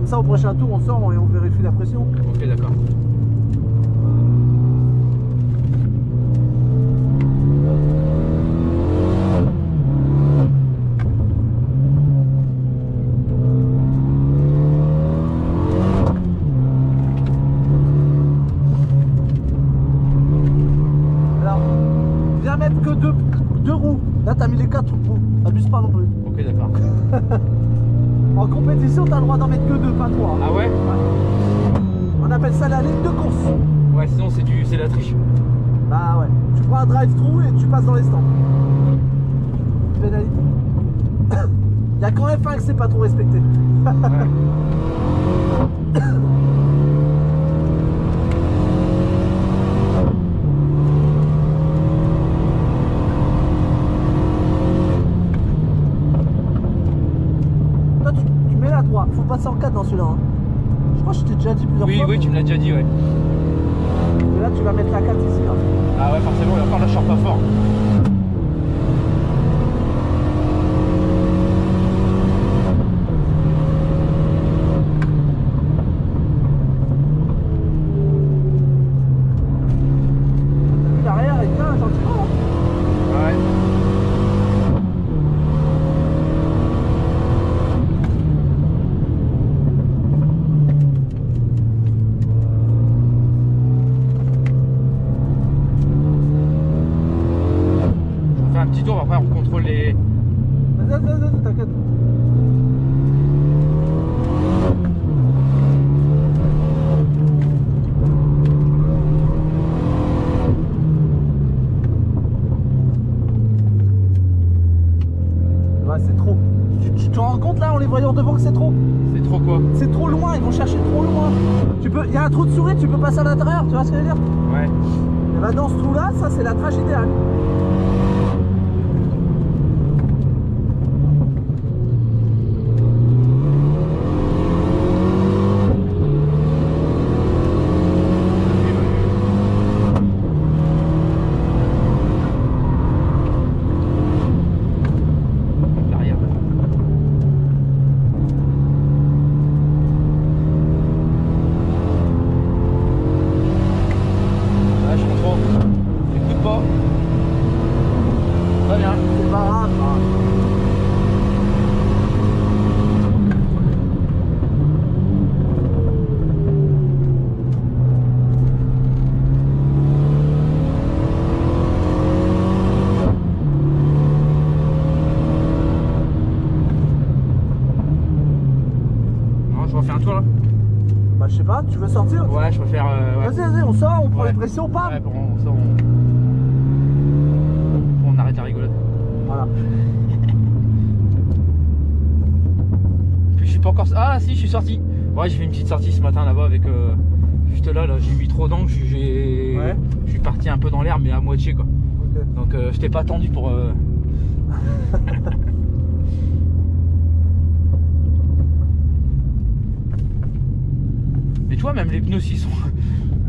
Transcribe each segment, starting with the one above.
Comme ça, au prochain tour, on sort et on vérifie la pression. Ok, d'accord. Alors, viens mettre que deux roues. Là, t'as mis les 4 roues. Abuse pas non plus. Ok, d'accord. En compétition, t'as le droit d'en mettre que 2, pas 3. Ah ouais? On appelle ça la ligne de course. Ouais, sinon c'est la triche. Bah ouais. Tu prends un drive-thru et tu passes dans les stands. Pénalité. Il y a quand F1 que c'est pas trop respecté. Ouais. Toi, tu mets la 3. Faut passer en 4 dans celui-là. Hein. Je crois que je t'ai déjà dit plusieurs fois. Oui, tu me l'as déjà dit, ouais. Et là, tu vas mettre la 4 ici. Hein. Ah ouais, forcément, et encore là, je sors pas fort. L'arrière est bien gentiment. Hein. Ouais. On fait un petit tour, après on contrôle les... Vas-y, t'inquiète. Ouais, c'est trop. Tu te rends compte là en les voyant devant que c'est trop? C'est trop quoi? C'est trop loin, ils vont chercher trop loin. Il y a un trou de souris, tu peux passer à l'intérieur, tu vois ce que je veux dire? Ouais. Et bah dans ce trou là, ça c'est la trage idéale. L'arrière. Ouais, je contrôle. J'écoute pas. Très bien. C'est pas grave. Hein. Non, je refais un tour là. Bah je sais pas, tu veux sortir? Ouais, je préfère. Ouais. Vas-y, on sort, on prend Ouais. les pressions, pas. Ouais, bon, ça, on arrête la rigolade. Voilà. Puis je suis pas encore. Ah si, je suis sorti. Ouais, j'ai fait une petite sortie ce matin là-bas avec. Juste là, j'ai mis trop d'angle. Ouais. Je suis parti un peu dans l'air, mais à moitié quoi. Ok. Donc je t'ai pas attendu pour. Mais tu vois, même les pneus s'ils sont.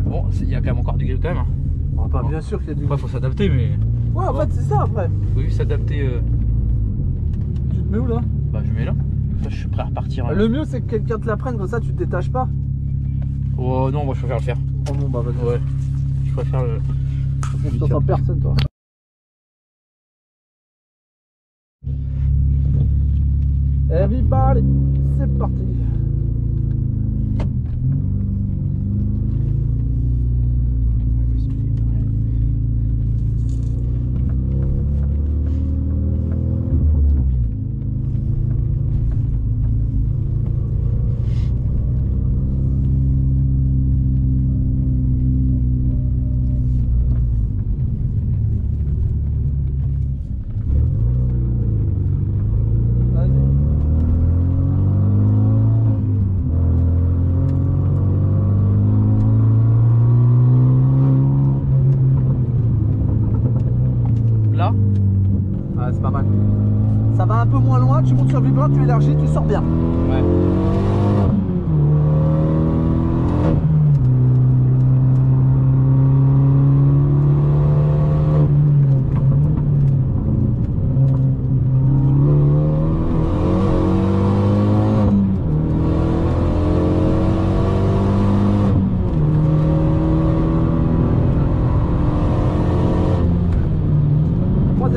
Bon, il y a quand même encore du grip quand même. Hein. Ah bah Bon. bien sûr qu'il y a du... Après, faut s'adapter, mais. Ouais, en fait c'est ça après. Faut juste s'adapter. Tu te mets où là? Bah, je mets là. Ça, je suis prêt à repartir. Le mieux c'est que quelqu'un te la prenne, comme ça tu te détaches pas. Oh non, moi je préfère le faire. Oh bon bah vas-y. Ouais. Je préfère le. Confiance en personne toi. Everybody, c'est parti. Là. Ouais, c'est pas mal. Ça va un peu moins loin, tu montes sur le vibreur, tu élargis, tu sors bien. Ouais.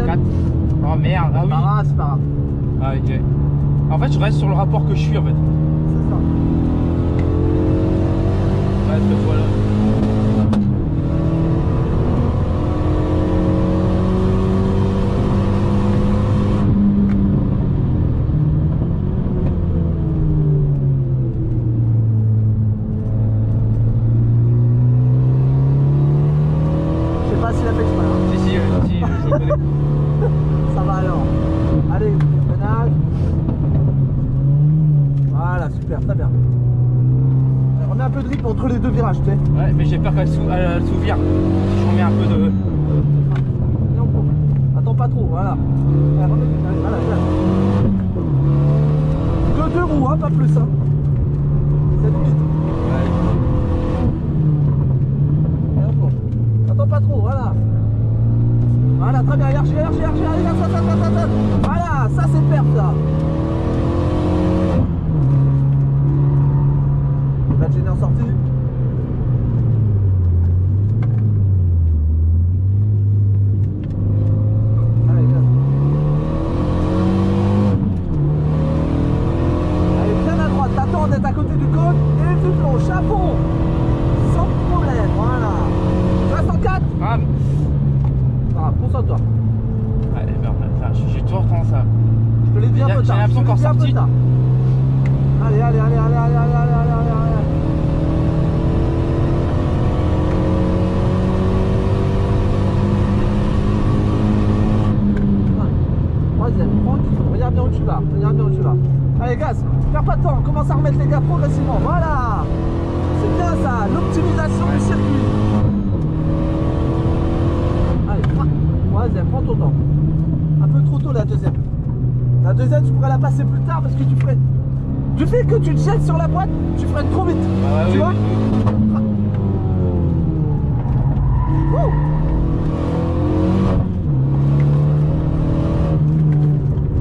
troisième. 4. Oh merde, ah oui. Ah, c'est pas grave. Ah ok. En fait, je reste sur le rapport que je suis en fait. C'est ça. Ouais, cette fois-là. Je sais pas s'il a fait exprès. Hein. Si, je le connais. Ça va alors. Allez, freinage. Voilà, super, très bien. On met un peu de rythme entre les deux virages, tu sais. Ouais, mais j'ai peur qu'elle s'ouvre. Si je remets un peu de. Et on court. Attends pas trop, voilà. Allez, allez, voilà, voilà. Deux roues, hein, pas plus. Hein. C'est limite. Ouais. Et on court. Attends pas trop, voilà. Voilà, très bien, hiérarchie, allez, ça. Voilà, ça c'est perte, là. Il va te gêner en sortie. Allez, viens. Allez, bien à droite, t'attends d'être à côté du cône et tu plonges, chapeau. Sans problème, voilà. Tu restes en 4. Ah, Ah, concentre-toi. ouais, merde, j'ai toujours tendance à. Je te l'ai dit un peu J'ai tard. l'impression qu'en sortie. Allez. Troisième, tranquille. Regarde bien où tu vas. Allez, gaz. Perds pas de temps. Commence à remettre les gars progressivement. Voilà. C'est bien ça. L'optimisation du circuit. Allez, troisième, prends ton temps. Un peu trop tôt la deuxième. La deuxième, tu pourrais la passer plus tard parce que tu ferais. Du fait que tu te jettes sur la boîte, tu freines trop vite. Ah, tu oui, vois oui. Wouh.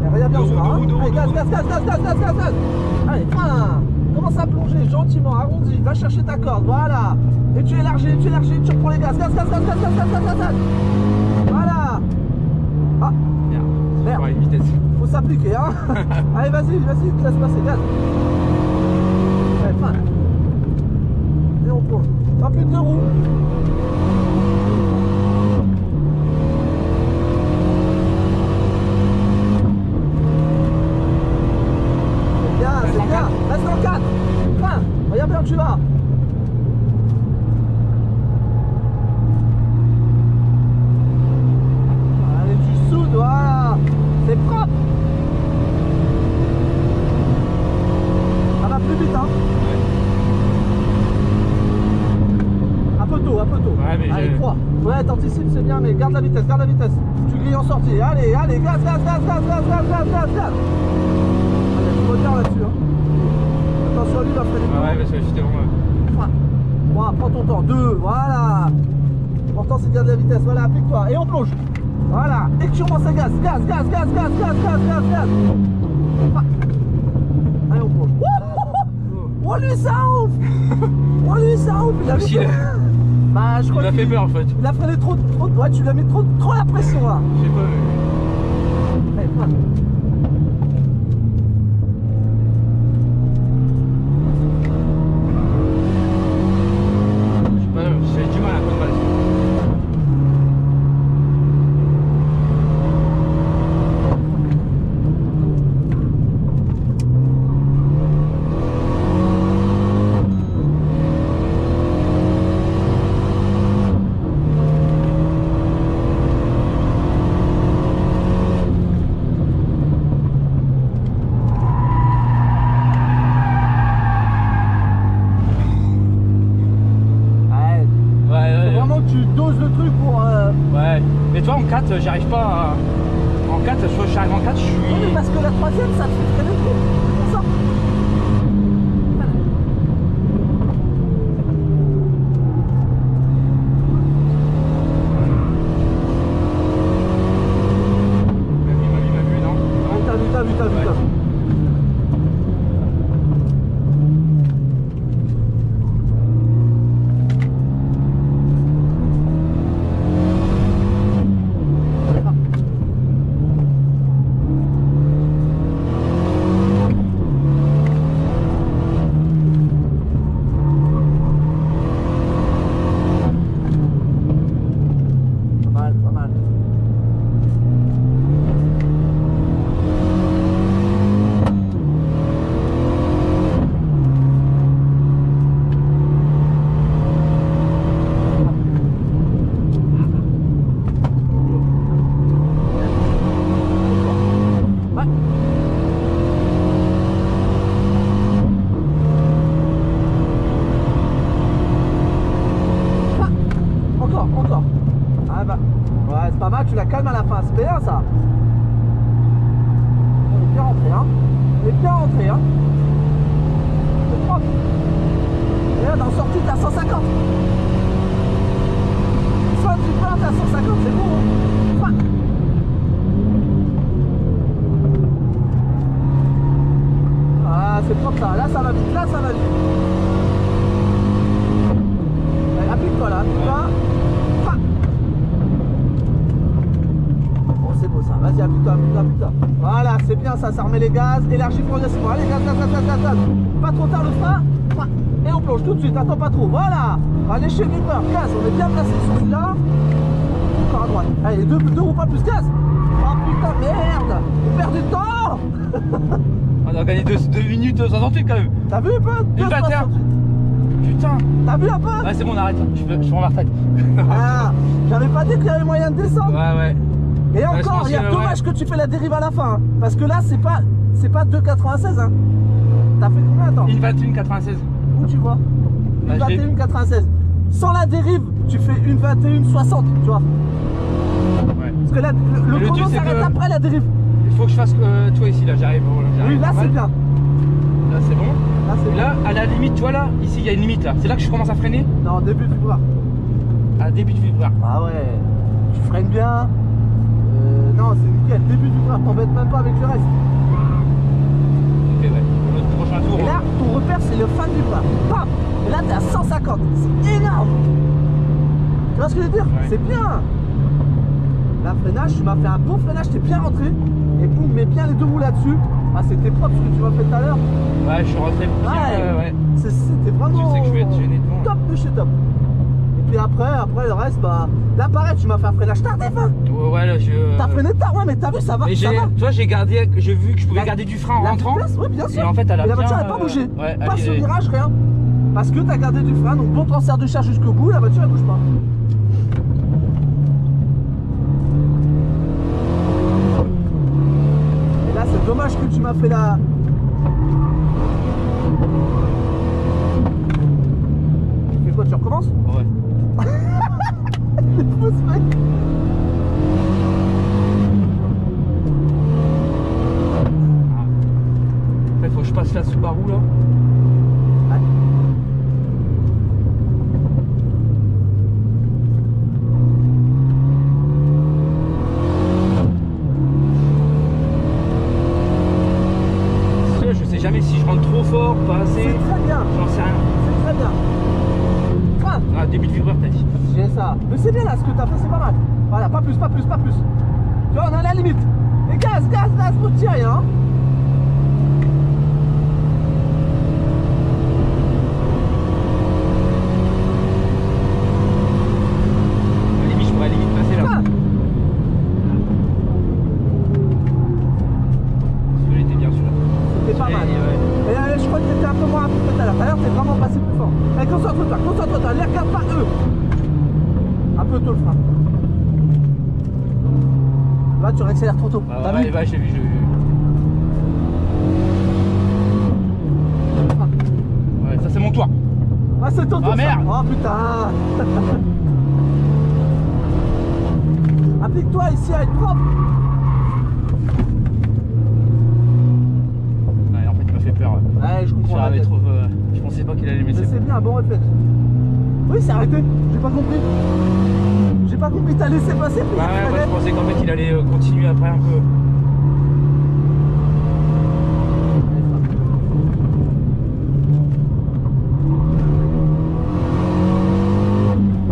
Et regarde bien, Deux tu vas, roues, hein. deux roues, Allez, deux gaz. roues. Allez, frein. Commence à plonger gentiment, arrondi. Va chercher ta corde, voilà. Et tu élargis, tu reprends les gaz. Gaz. Voilà. Ah, Merde. Ouais, vitesse. faut s'appliquer, hein. Allez, vas-y, laisse passer, gaz. Allez, frein. Et on plonge. Pas plus de 2 roues. C'est bien. Reste en 4. Frein. Regarde bien où tu vas. Allez, tu soudes, voilà. C'est propre. Ça va plus vite, hein. Un peu tôt. Ouais, mais allez, j'ai- 3. Ouais, t'anticipes, c'est bien, mais garde la vitesse. Tu grilles en sortie. Allez, gaz. Allez, faut dire là-dessus, hein. Attention, lui, il va freiner. Ouais, parce que justement. Frein. 3, prends ton temps. 2, voilà. L'important, c'est de garder la vitesse. Voilà, applique-toi. Et on plonge. Voilà. Et que tu remontes à gaz. Gaz. Frein. Allez, on plonge. Oh, lui, ça ouf. Il a Aussi, mis... Bah, je crois Il a fait qu'il- peur en fait. Il a freiné trop. Ouais, tu lui as mis trop la pression, là. J'ai pas vu. Allez, frein. J'ai du mal à prendre mal. Faut vraiment que tu doses le truc pour... Ouais. Mais toi en 4, j'arrive pas à. En 4, j'arrive en 4, je Oui, mais suis. parce que la troisième, ça te fait freiner trop. C'est pour ça. Il m'a vu, non? T'as vu. Ouais. fin, c'est bien ça. On est bien rentré, hein. On est bien rentré, hein. C'est propre. Et là, dans sortie, t'as 150. Fin du plein, t'as 150, c'est bon, hein. Fin. Ah, c'est propre ça. Là, ça va vite. Là, ça va vite. Allez, applique-toi là, applique-toi. Fin. Bon, c'est beau ça. Vas-y, applique-toi, applique-toi, applique-toi. Voilà, c'est bien ça. Ça remet les gaz. Élargis progressivement. Allez, gaz, gaz, gaz, gaz, gaz, gaz. Pas trop tard le frein. Fin. Et on plonge tout de suite. Attends pas trop. Voilà. Allez chez Viper. Gaz. On est bien placé sur celui-là. Encore à droite. Allez, deux roues pas plus gaz. Oh putain, merde. On perd du temps. On a gagné 2 minutes 68 quand même. T'as vu un peu? 2,21. Putain. T'as vu un peu? Ouais, c'est bon, on arrête. Je prends ma retraite. Ah, j'avais pas dit qu'il y avait moyen de descendre. Ouais. Et je encore, pense il y a que, dommage que tu fais la dérive à la fin. Hein, parce que là, c'est pas 2,96. Hein. T'as fait combien, attends? Une 21,96. Où tu vois? Une Bah, 21,96. Sans la dérive, tu fais une 21,60. Tu vois? Ouais. Parce que là, le truc, chrono c'est s'arrête que- après la dérive. Il faut que je fasse. Tu vois ici, là, j'arrive. Voilà, j'arrive Oui, là, pas c'est mal. bien. Là, c'est bon. Là, c'est Et bien. là, à la limite, tu vois là, ici, il y a une limite là. C'est là que je commence à freiner. Non, début du bras. À début de vibreur. Ah ouais. Tu freines bien. Non, c'est nickel. Début du bras, t'embêtes même pas avec le reste. Ok, ouais. Le prochain tour. Et là, ton repère, c'est le fin du bras. Bam. Et là, t'es à 150. C'est énorme. Tu vois ce que je veux dire? Ouais. C'est bien. Là, freinage, tu m'as fait un beau freinage, t'es bien rentré. Et boum, mets bien les deux roues là-dessus. Ah, c'était propre ce que tu m'as fait tout à l'heure. Ouais, je suis rentré bien. Ouais. C'était vraiment. Tu sais que je vais être gêné devant. Top de chez top. Et puis après le reste, bah. Là, pareil, tu m'as fait un freinage tardif, hein. Ouais, là, je. T'as freiné tard, ouais, mais t'as vu, ça va. Mais Ça va. tu vois, j'ai vu que je pouvais garder du frein en La rentrant. vitesse, oui, bien sûr. Et en fait, elle a Et la bien, voiture n'a pas bougé. ouais, Pas elle sur est- virage, rien. Parce que t'as gardé du frein, donc bon transfert de charge jusqu'au bout, la voiture elle bouge pas. Et là, c'est dommage que tu m'as fait la. Tu fais quoi? Tu recommences? Ouais. Il est fou, ce mec. En fait, faut que je passe la Subaru là. Ouais. Je sais jamais si je rentre trop fort, pas assez. C'est très bien. J'en sais rien. C'est très bien. Frein. Ah, début de vibreur, t'as dit. J'ai ça. Mais c'est bien là, ce que t'as fait, c'est pas mal. Voilà, pas plus, pas plus, pas plus. Tu vois, on est à la limite. Et gaz, gaz, gaz, faut que tu ailles, hein. À la limite, je pourrais limite passer là. Frein. Celui-là était bien celui-là. C'était pas mal. Ouais. Et je crois que t'étais un peu moins rapide que tout à l'heure. Tout à l'heure, t'es vraiment passé plus fort. Allez, concentre-toi, les regarde pas eux. Un peu tôt le frein. Là, tu réaccélères trop tôt. T'as vu? Ouais, j'ai vu. Le frein. Ouais, ça c'est mon tour. Ah, c'est ton tour, Ah, merde. ça. Oh putain. Applique-toi ici à être propre. Ouais, en fait, il m'a fait peur. Ouais, je comprends. Je la tête. je pensais pas qu'il allait me Mais laisser. c'est bien, bon réflexe. Oui, c'est arrêté. J'ai pas compris. J'ai pas compris. T'as laissé passer. Puis Ouais, moi je pensais qu'en fait il allait continuer après un peu.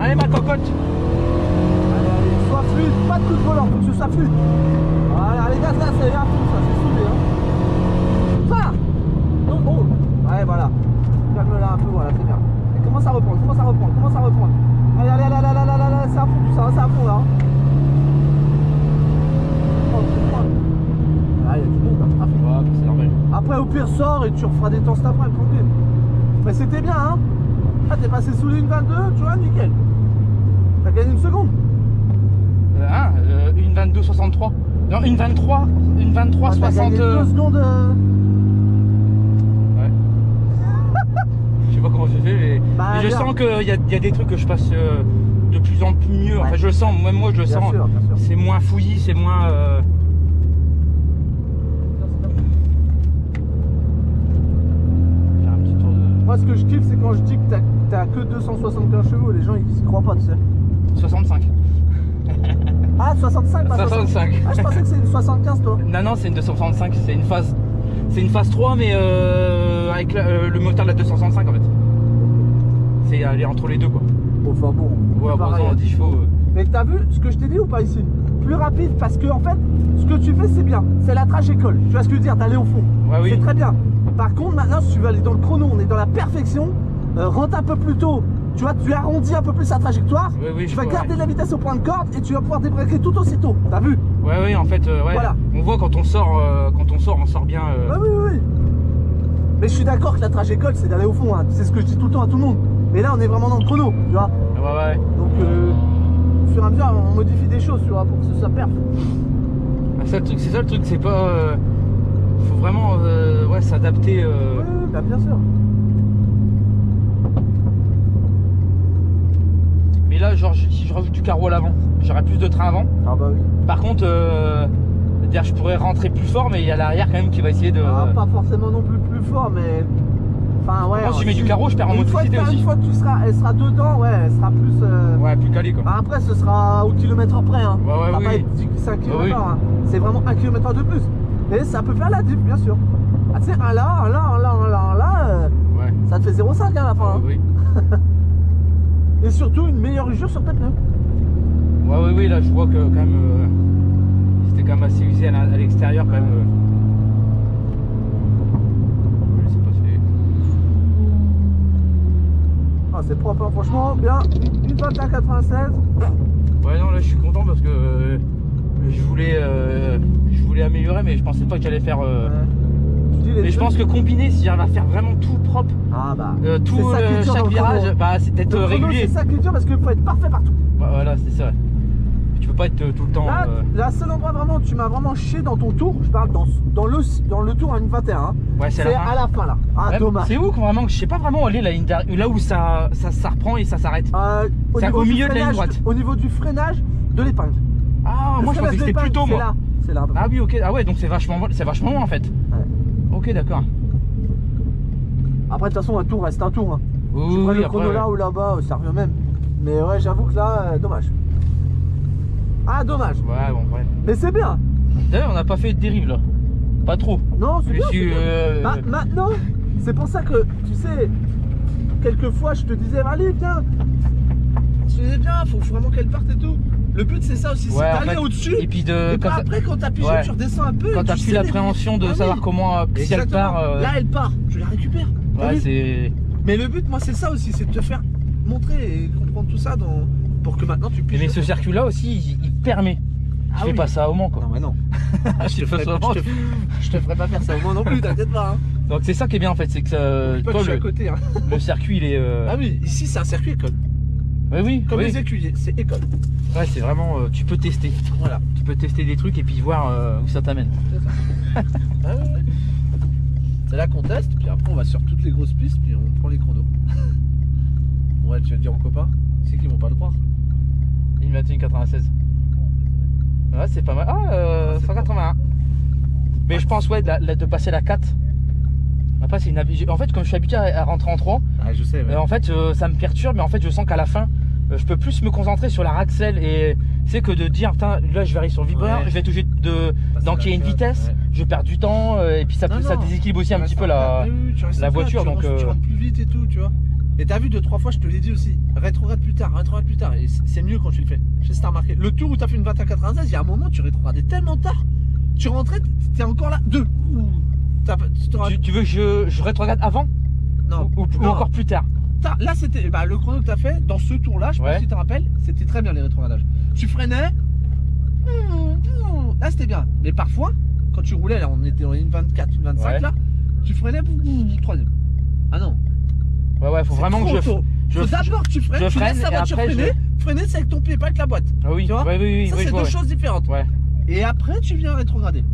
Allez ma cocotte. Allez, allez, sois fluide, pas de coup de volant, faut que ce soit fluide. Voilà, allez, gaz, gaz, c'est bien tout ça, c'est soudé. Hein. Ça. Oh, oh. Ouais, voilà. Calme-la un peu, voilà, c'est bien. Et commence à reprendre, commence à reprendre, commence à reprendre. Allez, allez, allez, allez, allez, allez, allez, c'est à fond tout ça, hein, c'est à fond là. Hein. Oh, c'est froid. Ah, il y a du monde, hein, à fond. Ouais, c'est normal. Après, au pire, sors et tu referas des temps cet après, tranquille. Mais c'était bien, hein. Ah, t'es passé sous une 22, tu vois, nickel. T'as gagné une seconde. Une 22,63. Non, une 23. Une 23, Ah, t'as 60. gagné 2 secondes. Ouais. Je sais pas comment j'ai fait, mais, Bah, mais je bien. sens qu'il y a des trucs que je passe de plus en plus mieux. Ouais. Enfin, je le sens, même moi je le Bien sens. sûr, bien sûr. C'est moins fouillis, c'est moins. Faire un petit tour de. Moi, ce que je kiffe, c'est quand je dis que t'as que 275 chevaux, les gens ils y croient pas, tu sais. 65. Ah, 65, pas 65. Ah, je pensais que c'est une 75, toi. Non, non, c'est une 265. C'est une phase. C'est une phase 3, mais avec le moteur de la 265 en fait. C'est aller entre les deux quoi. Enfin bon. Ouais, pareil. bon, 10 chevaux. Mais t'as vu ce que je t'ai dit ou pas ici? Plus rapide parce que en fait, ce que tu fais c'est bien. C'est la trajectoire. Tu vois ce que je veux dire? D'aller au fond. Ouais, oui. C'est très bien. Par contre, maintenant, si tu veux aller dans le chrono, on est dans la perfection. Rentre un peu plus tôt. Tu vois, tu arrondis un peu plus la trajectoire. Oui, oui, tu je vas vois, garder ouais. la vitesse au point de corde et tu vas pouvoir débraquer tout aussitôt. T'as vu? Ouais, oui, en fait, ouais. Voilà. On voit quand on sort, on sort bien. Ah oui, oui, oui. Mais je suis d'accord que la trajectoire, c'est d'aller au fond. Hein. C'est ce que je dis tout le temps à tout le monde. Mais là, on est vraiment dans le chrono, tu vois. Ouais, ouais. Donc, au fur et à mesure, on modifie des choses, tu vois, pour que ce soit perf. C'est ça le truc, c'est pas. Faut vraiment ouais, s'adapter. Oui, bah bien sûr. Mais là, genre, si je rajoute du carreau à l'avant, j'aurai plus de train avant. Ah bah oui. Par contre, c'est-à-dire, je pourrais rentrer plus fort, mais il y a l'arrière quand même qui va essayer de. Ah, pas forcément non plus fort, mais. Enfin, ouais. Moi, si je mets du carreau, je perds en Une fois motricité que- aussi. Une fois que elle sera dedans, ouais, elle sera plus. Ouais, plus calé quoi. Bah, après, ce sera au kilomètre près. Hein. Ouais, ouais, Ça va oui. pas être 5 km oui. hein. C'est vraiment 1 km de plus. Et ça peut faire la diff, bien sûr. Ah, tu sais, un là, Ouais. ça te fait 0,5 à la fin. Hein. Oui. Et surtout, une meilleure usure sur tes pneus. Ouais, oui, oui, là, je vois que quand même. C'était quand même assez usé à l'extérieur quand même. Je sais pas si. Ah, c'est propre, hein. Franchement, bien. Une 21,96. Ouais, non, là, je suis content parce que je voulais améliorer, mais je pensais pas que j'allais faire. Mais je pense que combiné, si j'arrive à faire vraiment tout propre, Ah bah. tout c'est ça qui est dur dans chaque le virage, chrono. bah c'est peut-être Le chrono, régulier. c'est ça qui est dur parce qu'il faut être parfait partout. Bah, voilà, c'est ça. Tu peux pas être tout le temps. Là, la seul endroit vraiment où tu m'as vraiment chié dans ton tour, je parle dans le tour à une 21. Hein, Ouais, c'est à la fin là. Ah, Ouais, dommage. c'est où que vraiment, je sais pas vraiment où aller là où ça reprend et ça s'arrête. C'est niveau au du milieu de la ligne freinage- droite. Au niveau du freinage de l'épingle. Ah, Le moi je pensais freinage que de c'était plus l'épingle, tôt moi. C'est là. Ah oui, ok. Ah ouais, donc c'est vachement loin en fait. Ouais. Ok, d'accord. Après, de toute façon, un tour reste un tour. Hein. Oui, Tu prends oui, le après, chrono là ou là-bas, ça revient même. Mais ouais, j'avoue que là, dommage. Ah, dommage. Ouais, bon, ouais. Mais c'est bien. D'ailleurs, on n'a pas fait de dérive là. Pas trop. Non, c'est Je bien. suis, c'est bien. Maintenant, c'est pour ça que, tu sais, quelquefois, je te disais, allez, viens. Je te disais, viens, faut vraiment qu'elle parte et tout. Le but, c'est ça aussi, c'est Ouais, en d'aller fait, au-dessus. Et puis de. Et puis Quand après, quand t'appuies, Ouais. tu redescends un peu. t'as tu plus sais l'appréhension de Ah oui. savoir comment. Si elle Exactement. part. Là, elle part. Tu la récupères. T'as Ouais, vu c'est. Mais le but, moi, c'est ça aussi, c'est de te faire montrer et comprendre tout ça pour que maintenant tu puisses. Mais ce circuit-là aussi, il permet. Je fais oui. pas ça au Mans quoi. Non, mais non. Je te fais ça au Mans. Je te ferai pas faire ça au moins non plus, t'inquiète pas. Hein. Donc c'est ça qui est bien en fait, c'est que Pas que toi, je suis à côté. Hein. le circuit il est. Ah oui, ici c'est un circuit école. Ouais, oui, Comme oui. les écuyers, c'est école. Ouais, c'est vraiment. Tu peux tester. Voilà. Tu peux tester des trucs et puis voir où ça t'amène. C'est ça. Ah ouais. C'est là qu'on teste, puis après on va sur toutes les grosses pistes, puis on prend les chronos. Ouais, tu vas le dire aux copains, c'est qu'ils vont pas le croire. Une 21,96. Ouais, c'est pas mal. Ah, 181. Mais je pense, ouais, de passer la 4. Après, c'est une habitude. En fait, comme je suis habitué à rentrer en 3, Ah, je sais. en fait, ça me perturbe, mais en fait, je sens qu'à la fin, je peux plus me concentrer sur la Raxel et c'est que de dire, putain, là, je vais arriver sur le vibreur, Ouais. je vais toucher d'enquiller une la vitesse, ouais. je perds du temps et puis ça, Non, ça non. déséquilibre aussi Tu un restes petit peu en la. place. Oui, tu restes la en place, voiture, tu donc, rentres- tu rentres plus vite et tout, tu vois. Et t'as vu 2-3 fois, je te l'ai dit aussi, rétrograde plus tard. Et c'est mieux quand tu le fais. Je sais si t'as remarqué. Le tour où t'as fait une 21,96, il y a un moment, tu rétrogradais tellement tard. Tu rentrais, t'es encore là. 2. Tu veux que je rétrograde avant Non. ou Non. encore plus tard? Là, c'était le chrono que t'as fait dans ce tour-là. Je sais pas Ouais. si tu te rappelles. C'était très bien les rétrogradages. Tu freinais. Là, c'était bien. Mais parfois, quand tu roulais, là, on était dans une 24, une 25 Ouais. là. Tu freinais. Troisième. Ah non. Ouais, faut C'est vraiment que trop tôt. je Faut d'abord que tu freines, je tu freine laisses la et voiture après, freiner. Freiner, c'est avec ton pied, pas avec la boîte. Ah oui, Tu vois oui, Ça, oui, c'est je vois, deux ouais. choses différentes. Ouais, Et après, tu viens rétrograder.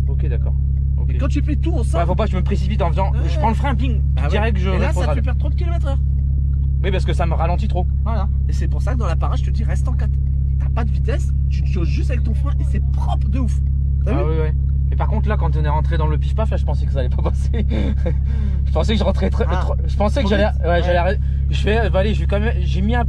ok, d'accord. Ok. Et quand tu fais tout ensemble. Ouais, faut pas que je me précipite en faisant. Ouais. Je prends le frein, ping, Bah ouais. direct, je Et là, ça te rétrograde. fait perdre trop de kilomètres heure. Oui, parce que ça me ralentit trop. Voilà. Et c'est pour ça que dans la parade, je te dis, reste en 4. T'as pas de vitesse, tu te jaugnes juste avec ton frein et c'est propre de ouf. T'as vu? Oui, oui. Mais par contre, là, quand on est rentré dans le pif-paf, là, je pensais que ça allait pas passer. Je pensais que je rentrais je pensais que j'allais. Ouais, j'allais. Je fais, allez, je vais quand même. J'ai mis un.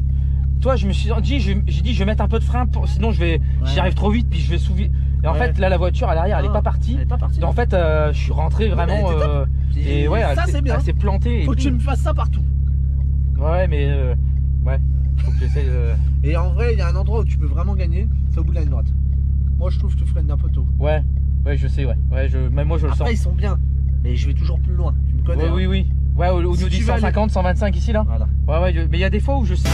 Toi, je me suis dit, j'ai dit, je vais mettre un peu de frein, sinon je vais. J'y arrive trop vite, puis je vais sous-vite. Et en fait, là, la voiture à l'arrière, elle est pas partie. Elle est pas partie. Et en fait, je suis rentré vraiment. Et ouais, ça, c'est bien. Elle s'est plantée. Faut que tu me fasses ça partout. Ouais, mais. Ouais. Faut que j'essaye. Et en vrai, il y a un endroit où tu peux vraiment gagner, c'est au bout de la ligne droite. Moi, je trouve que tu freines un peu tôt. Ouais. Ouais, je sais, ouais. Même moi, je le sens. Après, ils sont bien, mais je vais toujours plus loin. Tu me connais. Ouais, hein. oui. Ouais, au niveau du 150, 125 ici, là. Voilà. Ouais, mais il y a des fois où je sais.